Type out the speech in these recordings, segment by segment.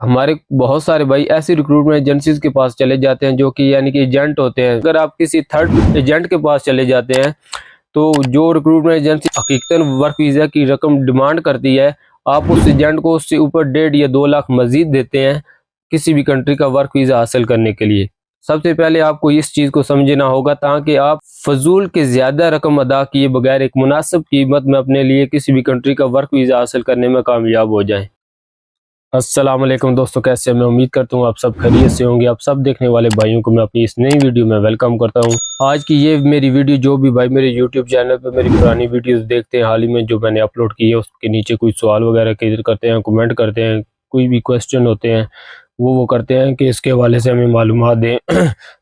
हमारे बहुत सारे भाई ऐसी रिक्रूटमेंट एजेंसीज के पास चले जाते हैं जो कि यानी कि एजेंट होते हैं। अगर आप किसी थर्ड एजेंट के पास चले जाते हैं तो जो रिक्रूटमेंट एजेंसी हकीकतन वर्क वीज़ा की रकम डिमांड करती है, आप उस एजेंट को उससे ऊपर 1.5 या 2 लाख मजीद देते हैं किसी भी कंट्री का वर्क वीज़ा हासिल करने के लिए। सबसे पहले आपको इस चीज़ को समझना होगा ताकि आप फजूल के ज़्यादा रकम अदा किए बगैर एक मुनासिब कीमत में अपने लिए किसी भी कंट्री का वर्क वीज़ा हासिल करने में कामयाब हो जाएं। अस्सलाम वालेकुम दोस्तों, कैसे हैं? मैं उम्मीद करता हूँ आप सब खैरियत से होंगे। आप सब देखने वाले भाइयों को मैं अपनी इस नई वीडियो में वेलकम करता हूँ। आज की ये मेरी वीडियो, जो भी भाई मेरे यूट्यूब चैनल पर मेरी पुरानी वीडियोस देखते हैं, हाल ही में जो मैंने अपलोड की है, उसके नीचे कोई सवाल वगैरह क्लियर करते हैं, कमेंट करते हैं, कोई भी क्वेश्चन होते हैं वो करते हैं कि इसके हवाले से हमें मालूमात दें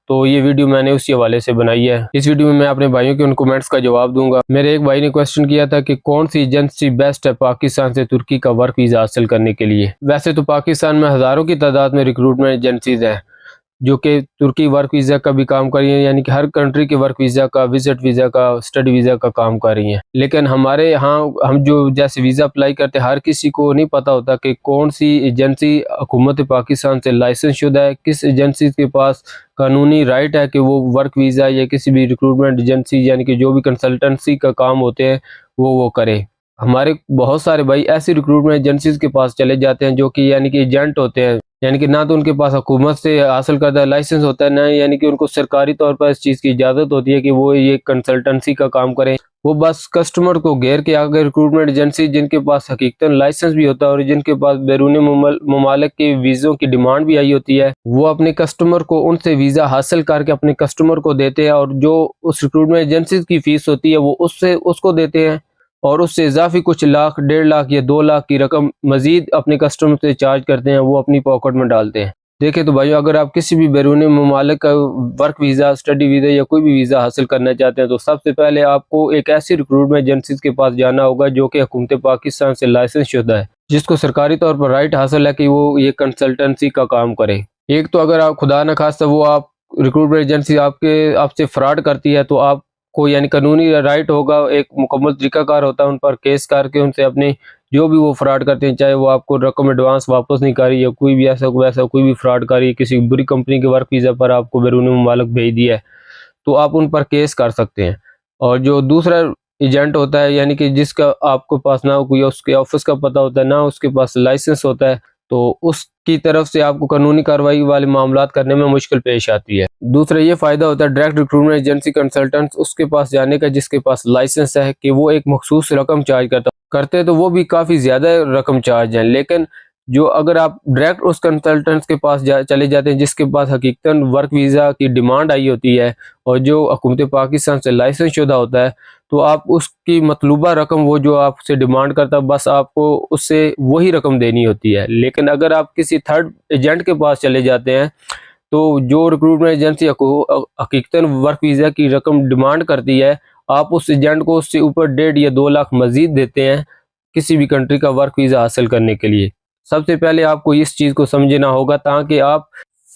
तो ये वीडियो मैंने उसी हवाले से बनाई है। इस वीडियो में मैं अपने भाइयों के उन कमेंट्स का जवाब दूंगा। मेरे एक भाई ने क्वेश्चन किया था कि कौन सी एजेंसी बेस्ट है पाकिस्तान से तुर्की का वर्क वीज़ा हासिल करने के लिए। वैसे तो पाकिस्तान में हज़ारों की तादाद में रिक्रूटमेंट एजेंसीज हैं जो कि तुर्की वर्क वीज़ा का भी काम कर रही हैं, यानी कि हर कंट्री के वर्क वीज़ा का, विजिट वीज़ा का, स्टडी वीज़ा का काम कर रही हैं। लेकिन हमारे यहाँ हम जो जैसे वीज़ा अप्लाई करते हैं, हर किसी को नहीं पता होता कि कौन सी एजेंसी हुकूमत पाकिस्तान से लाइसेंस शुदा है, किस एजेंसी के पास कानूनी राइट है कि वो वर्क वीज़ा या किसी भी रिक्रूटमेंट एजेंसी यानी कि जो भी कंसल्टेंसी का काम होते हैं वो करे। हमारे बहुत सारे भाई ऐसी रिक्रूटमेंट एजेंसीज के पास चले जाते हैं जो कि यानी कि एजेंट होते हैं, यानी कि ना तो उनके पास हुकूमत से हासिल करदा लाइसेंस होता है, ना यानी कि उनको सरकारी तौर पर इस चीज़ की इजाज़त होती है कि वो ये कंसल्टेंसी का काम करें। वो बस कस्टमर को घेर के आगे रिक्रूटमेंट एजेंसी जिनके पास हकीकतन लाइसेंस भी होता है और जिनके पास बैरून ममालिक के वीज़ों की डिमांड भी आई होती है, वो अपने कस्टमर को उनसे वीज़ा हासिल करके अपने कस्टमर को देते हैं और जो उस रिक्रूटमेंट एजेंसी की फ़ीस होती है वो उसको देते हैं और उससे इजाफी कुछ लाख, 1.5 लाख या 2 लाख की रकम मजीद अपने कस्टमर से चार्ज करते हैं, वो अपनी पॉकेट में डालते हैं। देखें तो भाइयों, अगर आप किसी भी बैरून ममालिक का वर्क वीज़ा, स्टडी वीज़ा या कोई भी वीज़ा हासिल करना चाहते हैं तो सबसे पहले आपको एक ऐसी रिक्रूटमेंट एजेंसी के पास जाना होगा जो कि हुकूमत पाकिस्तान से लाइसेंस शुदा है, जिसको सरकारी तौर पर राइट हासिल है कि वो ये कंसल्टेंसी का काम करे। एक तो अगर आप खुदा न खास्ता वो आप रिक्रूटमेंट एजेंसी आपसे फ्रॉड करती है तो आप को यानी कानूनी राइट होगा, एक मुकम्मल तरीकाकार होता है उन पर केस करके उनसे अपने जो भी वो फ्रॉड करते हैं, चाहे वो आपको रकम एडवांस वापस नहीं करी या कोई भी ऐसा वैसा कोई भी फ्रॉड करी, किसी बुरी कंपनी के वर्क वीज़ा पर आपको बैरून मुमालिक भेज दिया है, तो आप उन पर केस कर सकते हैं। और जो दूसरा एजेंट होता है, यानी कि जिसका आपके पास ना कोई उसके ऑफिस का पता होता है, ना उसके पास लाइसेंस होता है, तो उसकी तरफ से आपको कानूनी कार्रवाई वाले मामलात करने में मुश्किल पेश आती है। दूसरा ये फ़ायदा होता है डायरेक्ट रिक्रूटमेंट एजेंसी कंसल्टेंट उसके पास जाने का जिसके पास लाइसेंस है कि वो एक मखसूस रकम चार्ज करते तो वो भी काफ़ी ज़्यादा रकम चार्ज है। लेकिन जो अगर आप डायरेक्ट उस कंसल्टेंट्स के पास चले जाते हैं जिसके पास हकीकतन वर्क वीज़ा की डिमांड आई होती है और जो हुकूमत पाकिस्तान से लाइसेंस शुदा होता है, तो आप उसकी मतलूबा रकम वो जो आपसे डिमांड करता है बस आपको उससे वही रकम देनी होती है। लेकिन अगर आप किसी थर्ड एजेंट के पास चले जाते हैं तो जो रिक्रूटमेंट एजेंसी हकीकतन वर्क वीज़ा की रकम डिमांड करती है, आप उस एजेंट को उससे ऊपर 1.5 या 2 लाख मजीद देते हैं किसी भी कंट्री का वर्क वीज़ा हासिल करने के लिए। सबसे पहले आपको इस चीज़ को समझना होगा ताकि आप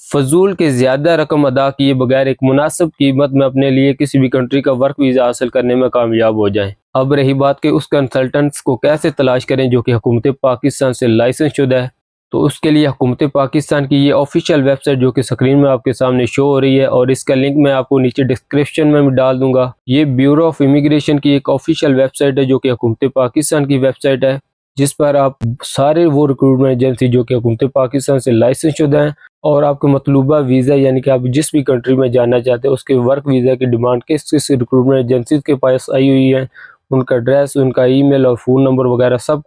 फजूल के ज़्यादा रकम अदा किए बगैर एक मुनासिब कीमत में अपने लिए किसी भी कंट्री का वर्क वीज़ा हासिल करने में कामयाब हो जाएं। अब रही बात कि उस कंसल्टेंट्स को कैसे तलाश करें जो कि हुकूमत पाकिस्तान से लाइसेंस शुदा है, तो उसके लिए हुकूमत पाकिस्तान की ये ऑफिशियल वेबसाइट जो कि स्क्रीन में आपके सामने शो हो रही है और इसका लिंक मैं आपको नीचे डिस्क्रिप्शन में भी डाल दूंगा। ये ब्यूरो ऑफ इमिग्रेशन की एक ऑफिशियल वेबसाइट है जो कि हुकूमत पाकिस्तान की वेबसाइट है, जिस पर आप सारे वो रिक्रूटमेंट एजेंसी जो कि हुकूमत पाकिस्तान से लाइसेंस शुदा हैं और आपके मतलूबा वीज़ा यानी कि आप जिस भी कंट्री में जाना चाहते हैं उसके वर्क वीज़ा की डिमांड किस किस रिक्रूटमेंट एजेंसी के पास आई हुई है, उनका एड्रेस, उनका ईमेल और फ़ोन नंबर वगैरह सब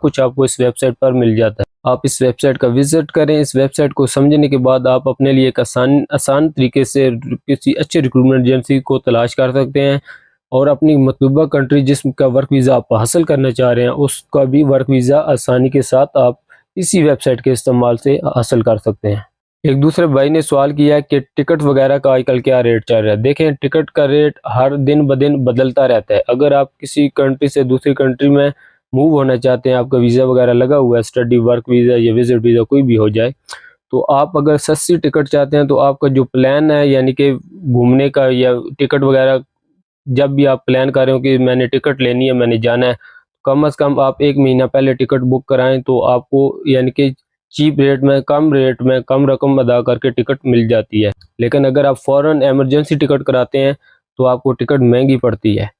कुछ आपको इस वेबसाइट पर मिल जाता है। आप इस वेबसाइट का विज़िट करें। इस वेबसाइट को समझने के बाद आप अपने लिए एक आसान तरीके से किसी अच्छे रिक्रूटमेंट एजेंसी को तलाश कर सकते हैं और अपनी मतलूबा कंट्री जिसका वर्क वीज़ा आप हासिल करना चाह रहे हैं उसका भी वर्क वीज़ा आसानी के साथ आप इसी वेबसाइट के इस्तेमाल से हासिल कर सकते हैं। एक दूसरे भाई ने सवाल किया है कि टिकट वगैरह का आजकल क्या रेट चल रहा है। देखें, टिकट का रेट हर दिन ब दिन बदलता रहता है। अगर आप किसी कंट्री से दूसरी कंट्री में मूव होना चाहते हैं, आपका वीज़ा वगैरह लगा हुआ है, स्टडी वर्क वीज़ा या विजिट वीज़ा कोई भी हो जाए, तो आप अगर सस्ती टिकट चाहते हैं तो आपका जो प्लान है यानी कि घूमने का या टिकट वगैरह जब भी आप प्लान कर रहे हो कि मैंने टिकट लेनी है, मैंने जाना है, कम से कम आप 1 महीना पहले टिकट बुक कराएं तो आपको यानी कि चीप रेट में, कम रेट में, कम रकम अदा करके टिकट मिल जाती है। लेकिन अगर आप फ़ौरन एमरजेंसी टिकट कराते हैं तो आपको टिकट महंगी पड़ती है।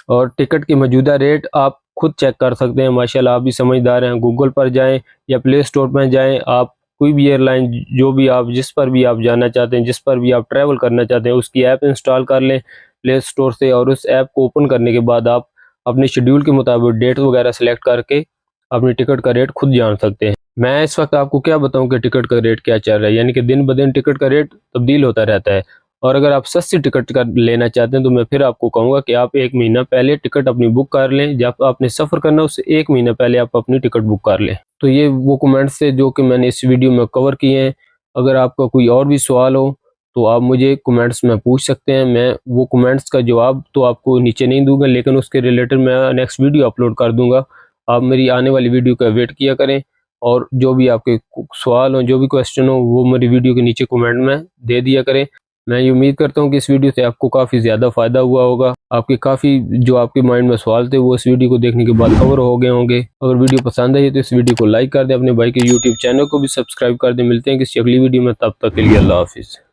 और टिकट की मौजूदा रेट आप खुद चेक कर सकते हैं। माशाल्लाह आप भी समझदार हैं, गूगल पर जाएं या प्ले स्टोर पर जाएं, आप कोई भी एयरलाइन जो भी आप जिस पर भी आप जाना चाहते हैं, जिस पर भी आप ट्रैवल करना चाहते हैं, उसकी ऐप इंस्टॉल कर लें प्ले स्टोर से। और उस ऐप को ओपन करने के बाद आप अपने शेड्यूल के मुताबिक डेट वगैरह सेलेक्ट करके अपनी टिकट का रेट खुद जान सकते हैं। मैं इस वक्त आपको क्या बताऊं कि टिकट का रेट क्या चल रहा है, यानी कि दिन ब दिन टिकट का रेट तब्दील होता रहता है। और अगर आप सस्ती टिकट का लेना चाहते हैं तो मैं फिर आपको कहूँगा कि आप 1 महीना पहले टिकट अपनी बुक कर लें। जब आपने सफ़र करना उससे 1 महीना पहले आप अपनी टिकट बुक कर लें। तो ये वो कमेंट्स थे जो कि मैंने इस वीडियो में कवर किए हैं। अगर आपका कोई और भी सवाल हो तो आप मुझे कमेंट्स में पूछ सकते हैं। मैं वो कमेंट्स का जवाब तो आपको नीचे नहीं दूंगा, लेकिन उसके रिलेटेड मैं नेक्स्ट वीडियो अपलोड कर दूंगा। आप मेरी आने वाली वीडियो का वेट किया करें, और जो भी आपके सवाल हो, जो भी क्वेश्चन हो, वो मेरी वीडियो के नीचे कमेंट में दे दिया करें। मैं ये उम्मीद करता हूँ कि इस वीडियो से आपको काफ़ी ज़्यादा फ़ायदा हुआ होगा। आपके काफ़ी जो आपके माइंड में सवाल थे वो इस वीडियो को देखने के बाद कवर हो गए होंगे। अगर वीडियो पसंद आई तो इस वीडियो को लाइक कर दें, अपने भाई के यूट्यूब चैनल को भी सब्सक्राइब कर दें। मिलते हैं किसी अगली वीडियो में, तब तक के लिए अल्लाह हाफिज़।